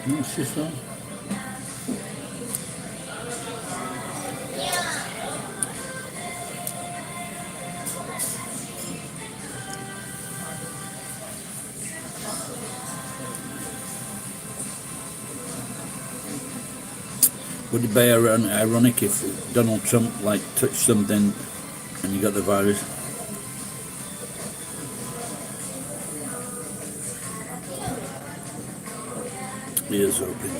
What's this one? Would it be ironic if Donald Trump touched something and you got the virus? Ears open.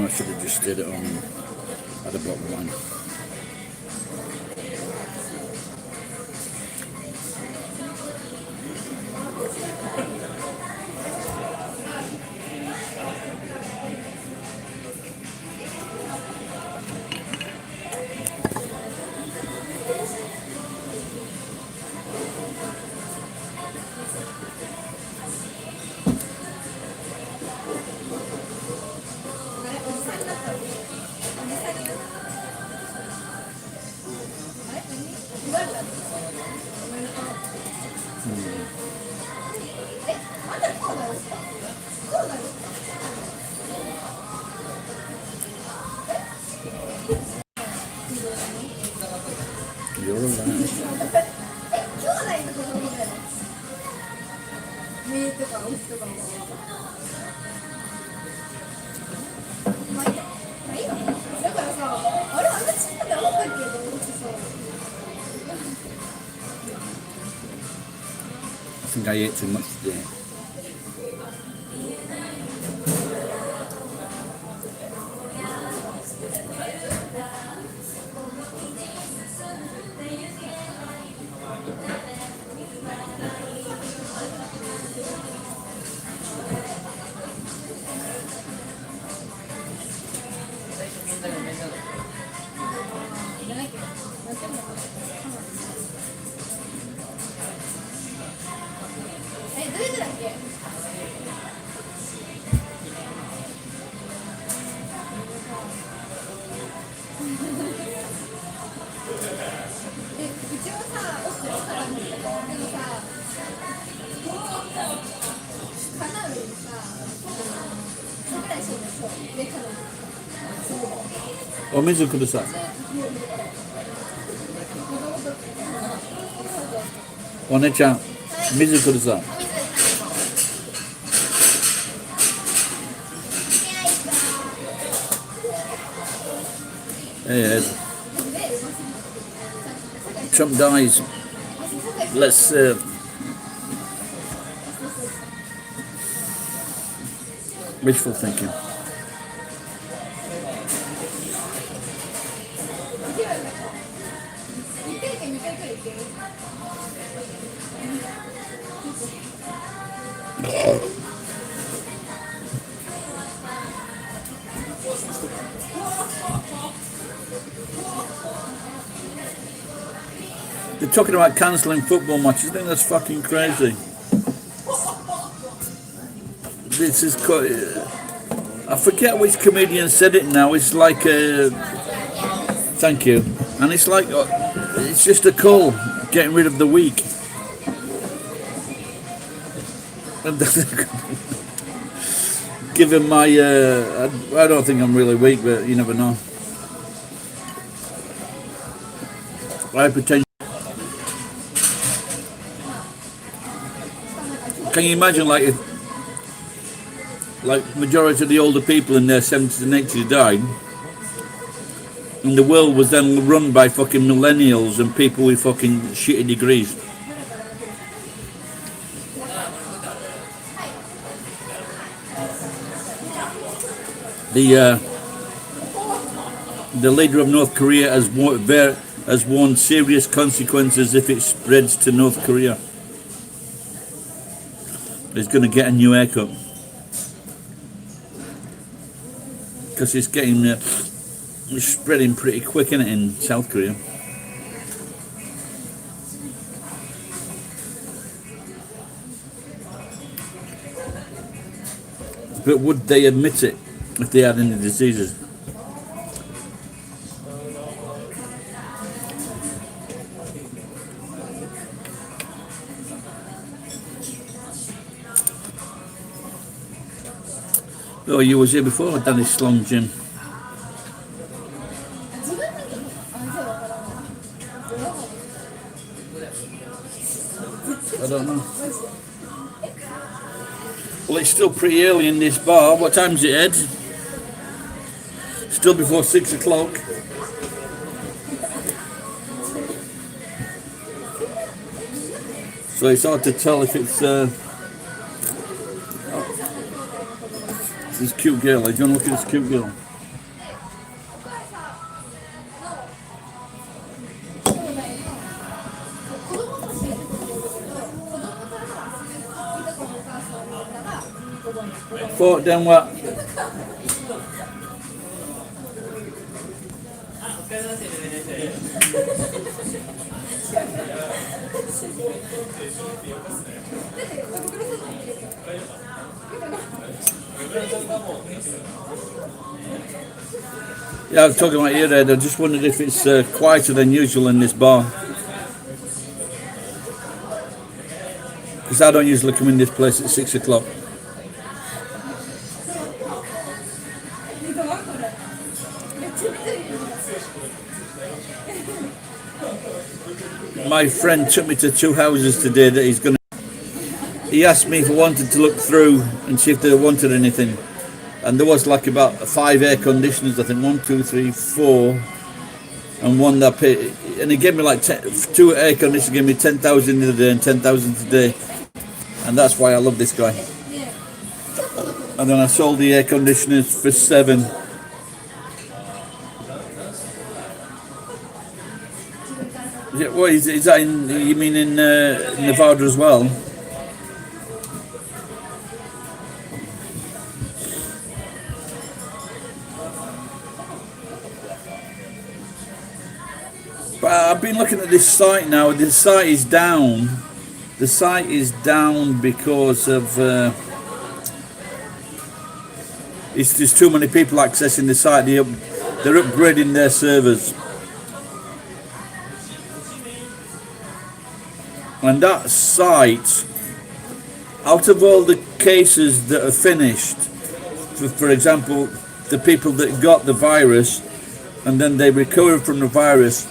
I should have just stayed at home and had a bottle of wine. You're alive. I think I ate too much today.お水ください。お姉ちゃん、水ください。Trump dies. Let's wishful thinking. They're talking about cancelling football matches. I think that's fucking crazy. This is quite, I forget which comedian said it now. It's like thank you, and it's like it's just a call, getting rid of the weak. given my, I don't think I'm really weak, but you never know. Hypertension. Can you imagine, like majority of the older people in their 70s and 80s died, and the world was then run by fucking millennials and people with fucking shitty degrees. The leader of North Korea has warned serious consequences if it spreads to North Korea. He's going to get a new haircut because it's getting it's spreading pretty quick, isn't it, in South Korea? But would they admit it if they had any diseases? Oh, you was here before, Dennis Slong Gym. I don't know. Well, it's still pretty early in this bar. What time's it, Ed? Still before 6 o'clock. So it's hard to tell if it's this cute girl. Do you want to look at this cute girl? Fort then what? Yeah, I was talking about ear Ed. I just wondered if it's quieter than usual in this bar. Because I don't usually come in this place at 6 o'clock. My friend took me to 2 houses today that he's going to... He asked me if I wanted to look through and see if they wanted anything. And there was like about 5 air conditioners, I think, 1, 2, 3, 4, and one that paid, and he gave me like 2 air conditioners, gave me 10,000 a day and 10,000 today, and that's why I love this guy. And then I sold the air conditioners for 7. What is that in? You mean in Nevada as well? But I've been looking at this site now. The site is down. The site is down because of there's too many people accessing the site. They're upgrading their servers. And that site, out of all the cases that are finished, for example, the people that got the virus and then they recovered from the virus,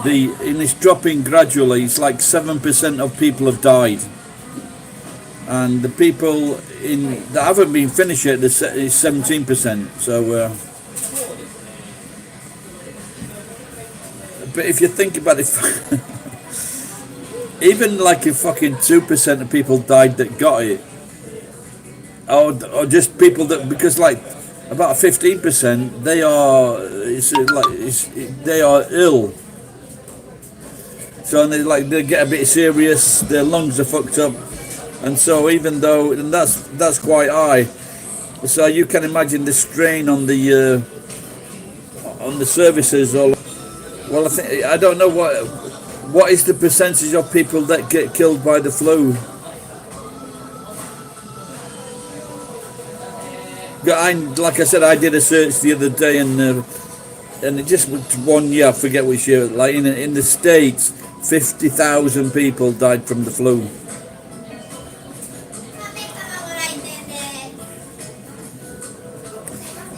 and it's dropping gradually. It's like 7% of people have died, and the people that haven't been finished yet is 17%. So, but if you think about it, even like if fucking 2% of people died that got it, or just people that, because like about 15% they are ill. So they get a bit serious, their lungs are fucked up, and so even though, and that's quite high. So you can imagine the strain on the services. Well, I don't know what is the percentage of people that get killed by the flu. Like I said, I did a search the other day, and it just was 1 year. I forget which year. Like in the States, 50,000 people died from the flu.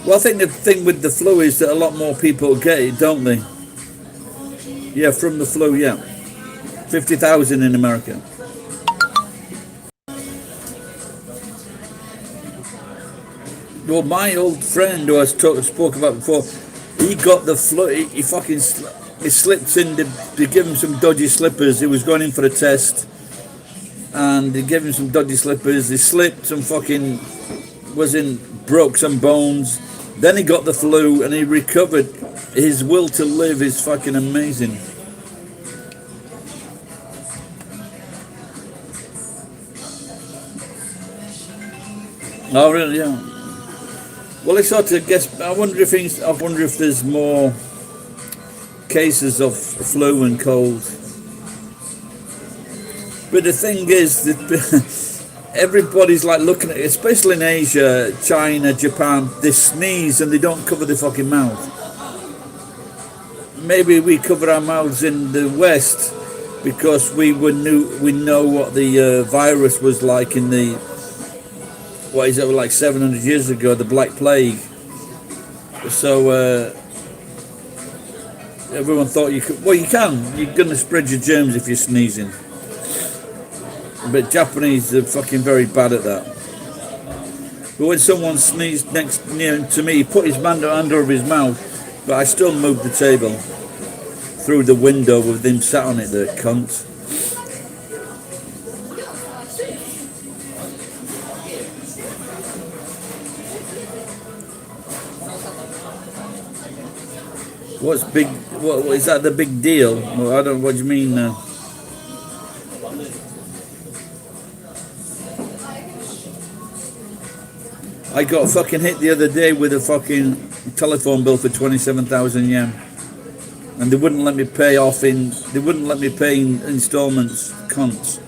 Well, I think the thing with the flu is that a lot more people get it, don't they? Yeah, from the flu, yeah. 50,000 in America. Well, my old friend who I spoke about before, he got the flu. He fucking he slipped in. They gave him some dodgy slippers. He was going in for a test, and they gave him some dodgy slippers. He slipped and fucking broke some bones. Then he got the flu and he recovered. His will to live is fucking amazing. Oh really? Yeah. Well, I sort of guess. I wonder if there's more cases of flu and cold. But the thing is that everybody's like looking at it, especially in Asia, China, Japan. They sneeze and they don't cover their fucking mouth. Maybe we cover our mouths in the West because we know what the virus was like in the, what is it, like 700 years ago, the Black Plague. So everyone thought you could. Well, you can. You're gonna spread your germs if you're sneezing. But Japanese are fucking very bad at that. But when someone sneezed near to me, he put his hand over his mouth, but I still moved the table through the window with him sat on it, the cunt. What's big? What is that? The big deal? Well, I don't. What do you mean? I got fucking hit the other day with a fucking telephone bill for 27,000 yen, and they wouldn't let me pay off in. They wouldn't let me pay in installments. Cunts.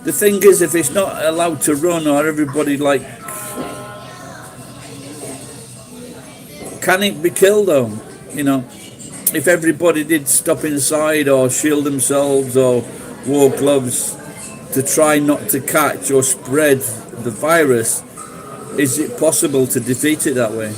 The thing is, if it's not allowed to run, or everybody like. Can it be killed though? You know, if everybody did stop inside or shield themselves or wore gloves to try not to catch or spread the virus, is it possible to defeat it that way?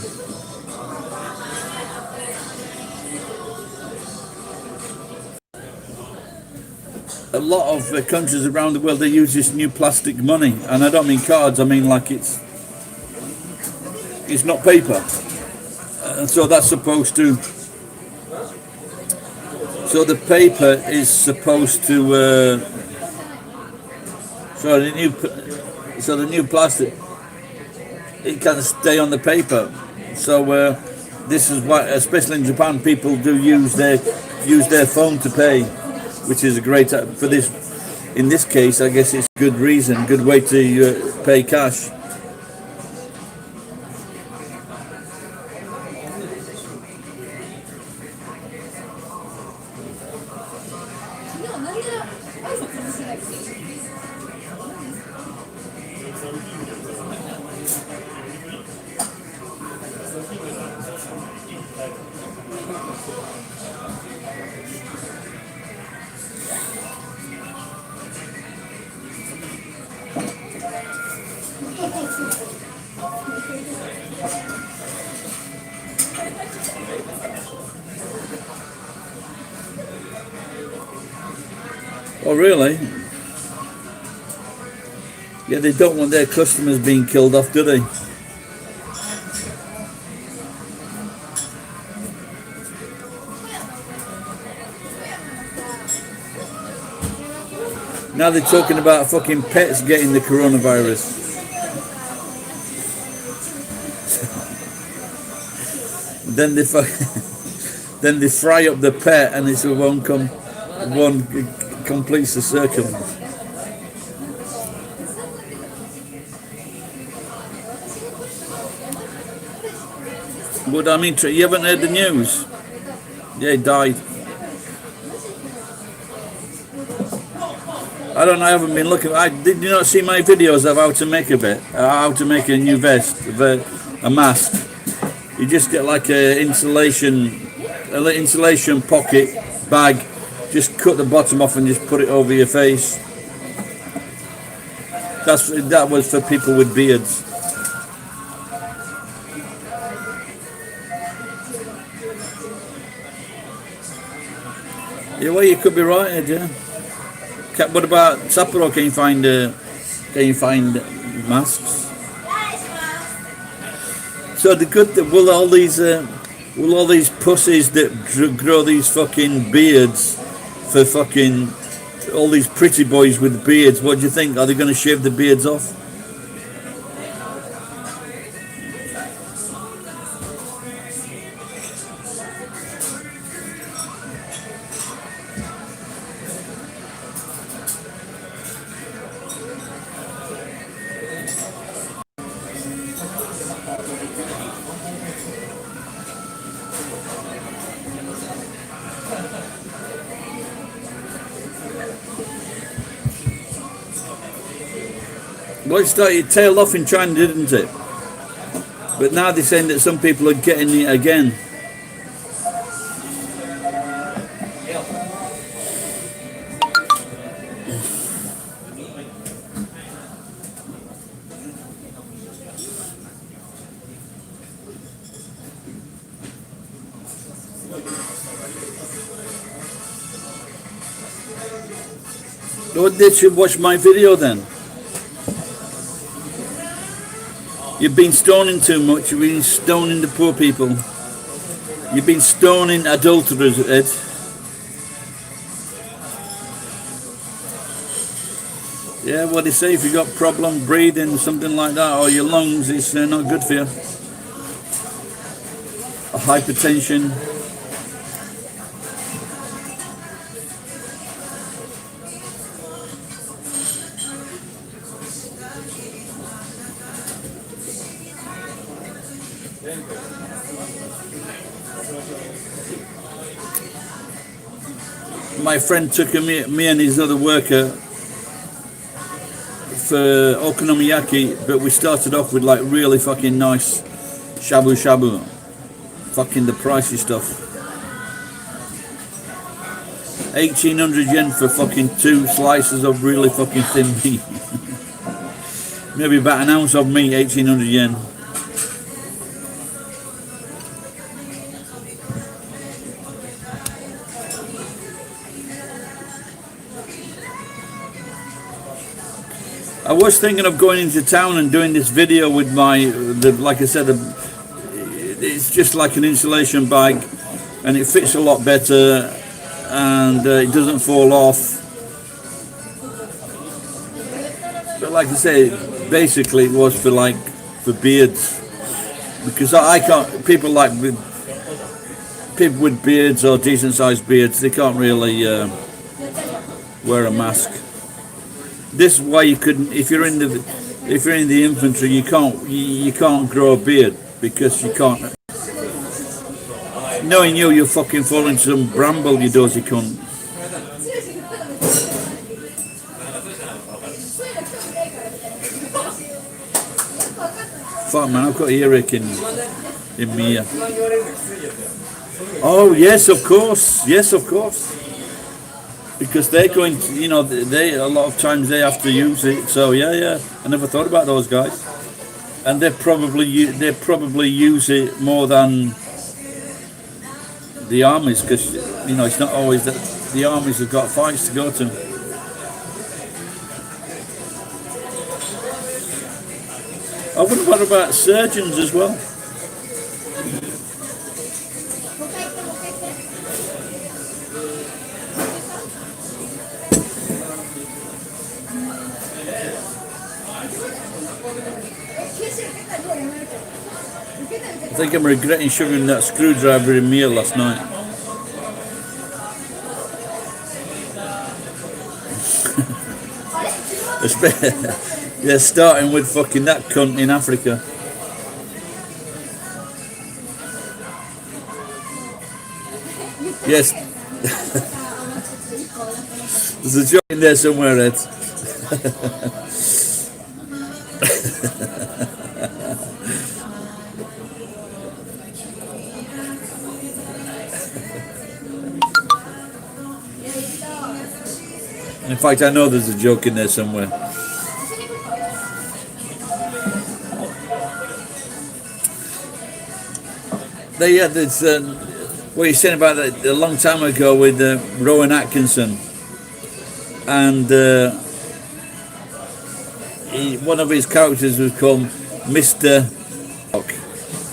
A lot of countries around the world, they use this new plastic money, and I don't mean cards, I mean like it's not paper. And so that's supposed to. So the paper is supposed to. So the new plastic, it can stay on the paper. So this is why, especially in Japan, people do use their phone to pay, which is a great for this. In this case, I guess it's good reason, good way to pay cash. Oh really? Yeah, they don't want their customers being killed off, do they? Now they're talking about fucking pets getting the coronavirus. Then they fry up the pet and it's one completes the circle. But I mean, you haven't heard the news? Yeah, he died. I don't know, I haven't been looking. Did you not see my videos of how to make how to make a new vest, a mask? You just get like an insulation pocket bag, just cut the bottom off and just put it over your face. That was for people with beards. Yeah, well, you could be right, Ed, yeah. What about Sapporo? Can you find masks? So the good will all these pussies that grow these fucking beards for fucking all these pretty boys with beards? What do you think? Are they going to shave the beards off? Well, it started tailed off in China, didn't it? But now they're saying that some people are getting it again. Well, they should watch my video then. You've been stoning too much. You've been stoning the poor people. You've been stoning adulterers, Ed. Yeah, what they say, if you've got problem breathing, something like that, or your lungs, it's not good for you. Or hypertension. My friend took me and his other worker for okonomiyaki, but we started off with like really fucking nice shabu shabu, fucking the pricey stuff. 1800 yen for fucking 2 slices of really fucking thin meat. Maybe about an ounce of meat, 1800 yen. I was thinking of going into town and doing this video with like I said, it's just like an insulation bag, and it fits a lot better, and it doesn't fall off. But like I say, basically it was for beards, because I can't. People with beards or decent sized beards, they can't really wear a mask. This is why you couldn't. If you're in the infantry, you can't grow a beard, because you can't. Knowing you'll fucking fall into some bramble, you dozy cunt. Fuck man, I've got earache in me ear. Oh yes, of course. Yes, of course. Because they're going to, a lot of times they have to use it. So yeah, I never thought about those guys, and they probably use it more than the armies, because it's not always that the armies have got fights to go to. I wonder what about surgeons as well. I think I'm regretting shoving that screwdriver in me last night. Yeah, starting with fucking that cunt in Africa. Yes. There's a joke in there somewhere, Ed. In fact, I know there's a joke in there somewhere. They had this. What you're saying about that a long time ago with Rowan Atkinson, and one of his characters was called Mr.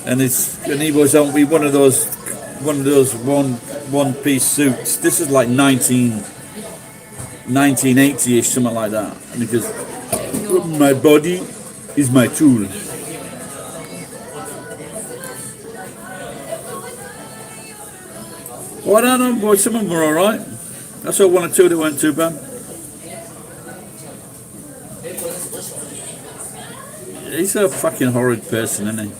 And he was on one of those one piece suits. This is like 1980ish, something like that. And he goes, "My body is my tool." Well, I don't know, boy. Some of them were all right. I saw one or two that weren't too bad. He's a fucking horrid person, isn't he?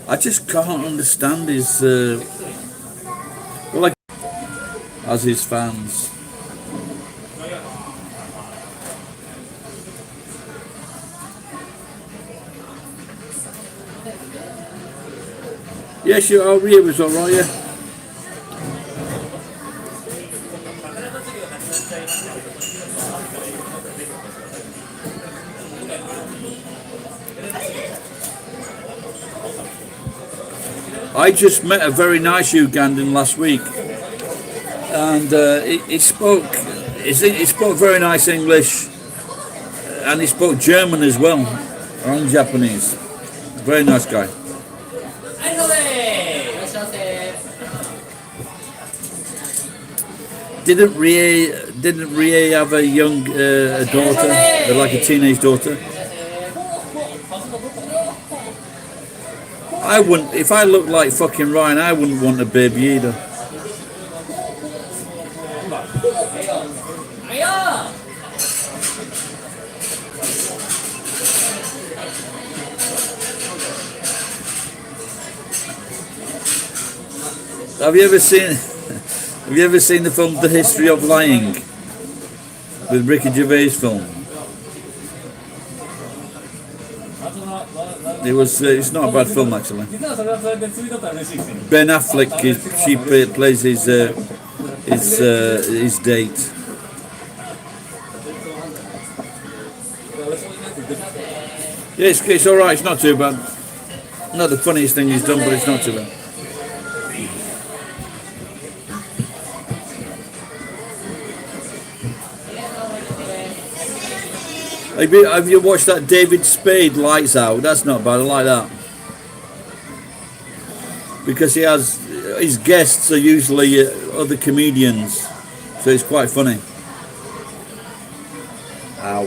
I just can't understand his. Well, like as his fans. Yeah, sure. Oh, Ria was all right. Yeah. I just met a very nice Ugandan last week, and he spoke very nice English, and he spoke German as well, and Japanese. Very nice guy. Didn't Rie have a young daughter, like a teenage daughter? I wouldn't. If I looked like fucking Ryan, I wouldn't want a baby either. Have you ever seen? Have you ever seen the film The History of Lying with Ricky Gervais film? It's not a bad film actually. Ben Affleck plays his date. Yeah, it's all right. It's not too bad. Not the funniest thing he's done, but it's not too bad. Have you watched that David Spade Lights Out? That's not bad. I like that because he has his guests are usually other comedians, so it's quite funny. Ow.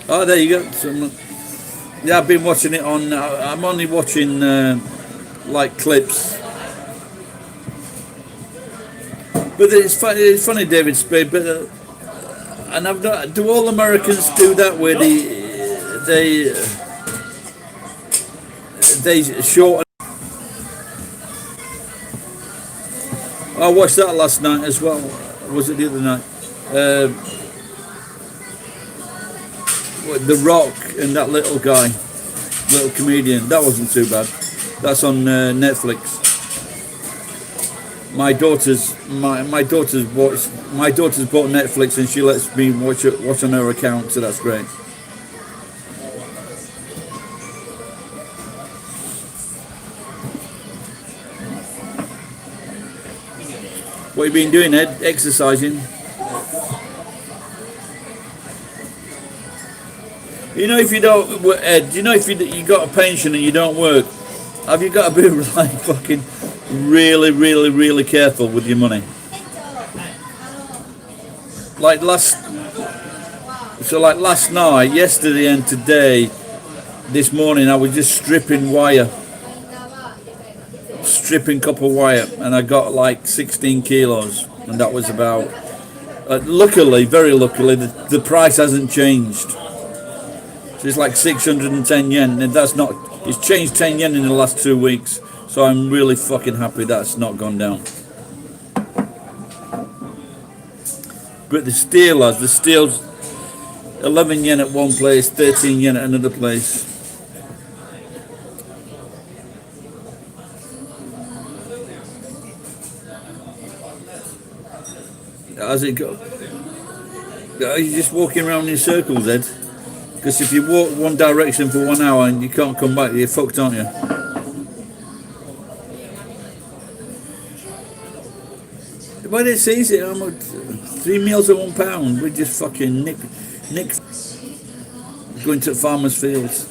Oh, there you go. Yeah, I've been watching it on. I'm only watching like clips. But it's funny, David Spade. But and I've not. Do all Americans do that where they shorten? I watched that last night as well. Was it the other night? The Rock and that little guy, little comedian. That wasn't too bad. That's on Netflix. My daughter's bought Netflix and she lets me watch on her account, so that's great. What have you been doing, Ed? Exercising. You know, if you don't, Ed, you know, if you got a pension and you don't work, have you got to be like fucking really careful with your money? Like last night, yesterday and today, this morning, I was just stripping copper wire, and I got like 16 kilos, and that was about, very luckily, the price hasn't changed. So it's like 610 yen, and it's changed 10 yen in the last 2 weeks, so I'm really fucking happy that's not gone down. But the steel's 11 yen at one place, 13 yen at another place. How's it go? You're just walking around in circles, Ed. Because if you walk one direction for 1 hour and you can't come back, you're fucked, aren't you? But it's easy. 3 meals at £1. We just fucking nick going to farmers' fields.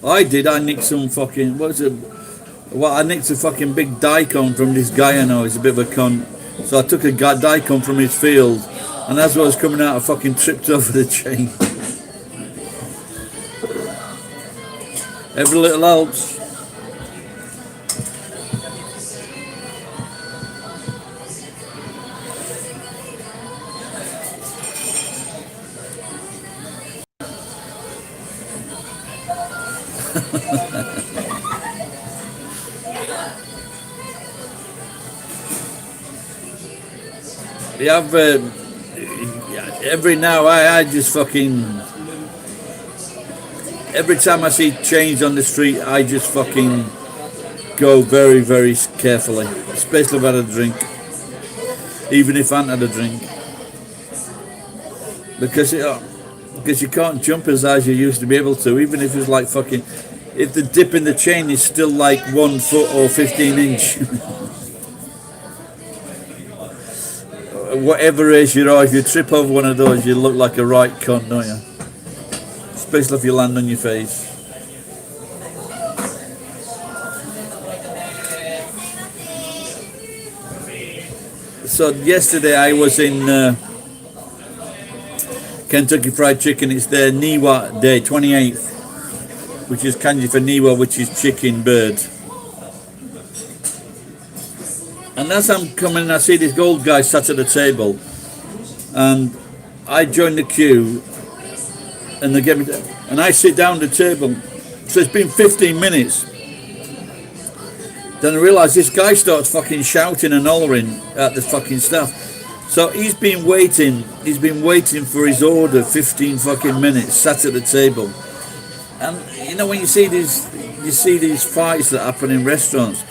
I did. I nicked some fucking. What was it? Well, I nicked a fucking big daikon from this guy I know. He's a bit of a cunt. So I took a daikon from his field, and as I was coming out, I fucking tripped over the chain. Every little helps. You have every now I just fucking every time I see change on the street, I just fucking go very, very carefully, especially if I've had a drink, even if I haven't had a drink, because you can't jump as high as you used to be able to, even if it's like fucking, if the dip in the chain is still like 1 foot or 15 inch. Whatever age you are, if you trip over one of those, you look like a right cunt, don't you? Especially if you land on your face. So yesterday I was in Kentucky Fried Chicken. It's their Niwa Day, 28th, which is kanji for Niwa, which is chicken, bird. And as I'm coming, I see this gold guy sat at the table, and I join the queue, and they get me, and I sit down at the table. So it's been 15 minutes. Then I realise this guy starts fucking shouting and hollering at the fucking staff. So he's been waiting for his order 15 fucking minutes, sat at the table. And you know, when you see these fights that happen in restaurants,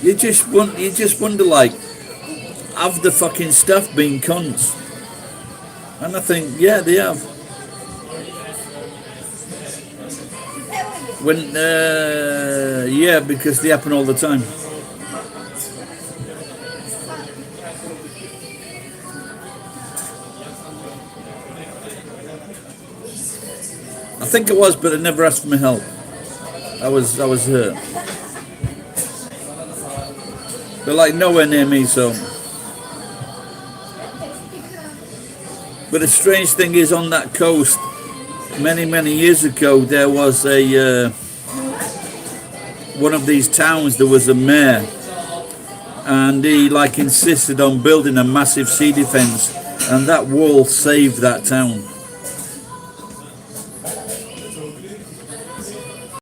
you just wonder, like, have the fucking staff been cunts? And I think, yeah, they have. Yeah, because they happen all the time. I think it was, but I never asked for my help. I was hurt. They're like nowhere near me, so. But the strange thing is, on that coast, many years ago, there was a one of these towns. There was a mayor, and he like insisted on building a massive sea defense, and that wall saved that town.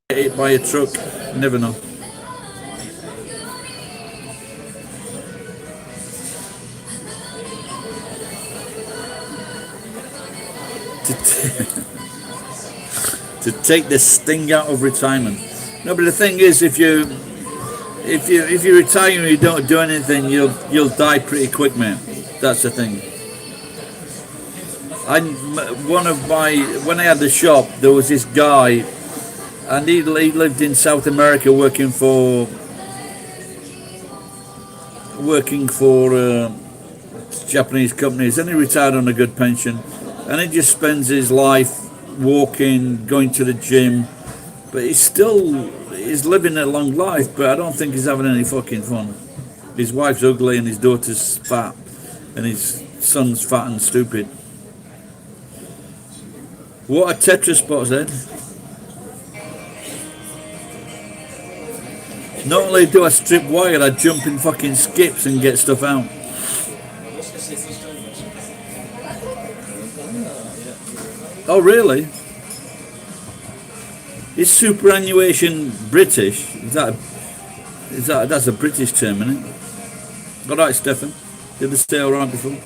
Hit by a truck, never know. To take the sting out of retirement. No, but the thing is, if you retire and you don't do anything, you'll die pretty quick, mate. That's the thing. When I had the shop, there was this guy, and he lived in South America working for Japanese companies, and he retired on a good pension, and he just spends his life walking, going to the gym, but he's living a long life, but I don't think he's having any fucking fun. His wife's ugly and his daughter's fat and his son's fat and stupid. What a Tetris spot, Ed. Not only do I strip wire, I jump in fucking skips and get stuff out. Oh really? Is superannuation British? That's a British term, isn't it? Alright, Stefan. Did they stay alright before?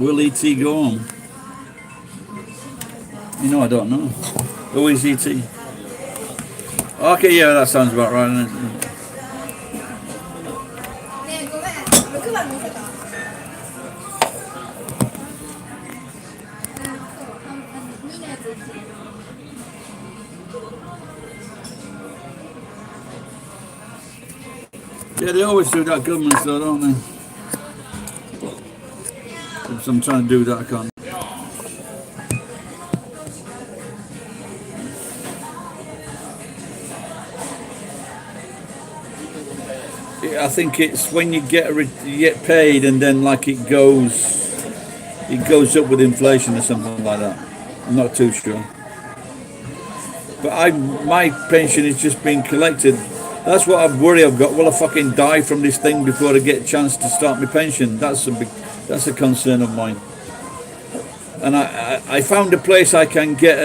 Will E.T. go on? You know, I don't know. Who is E.T.? Okay, yeah, that sounds about right, doesn't it? Yeah, they always do that, governments though, don't they? So I'm trying to do that, I can't. I think it's when you get paid and then like it goes up with inflation or something like that. I'm not too sure. But my pension is just being collected. That's what I worry I've got. Will I fucking die from this thing before I get a chance to start my pension? That's a concern of mine. And I found a place I can get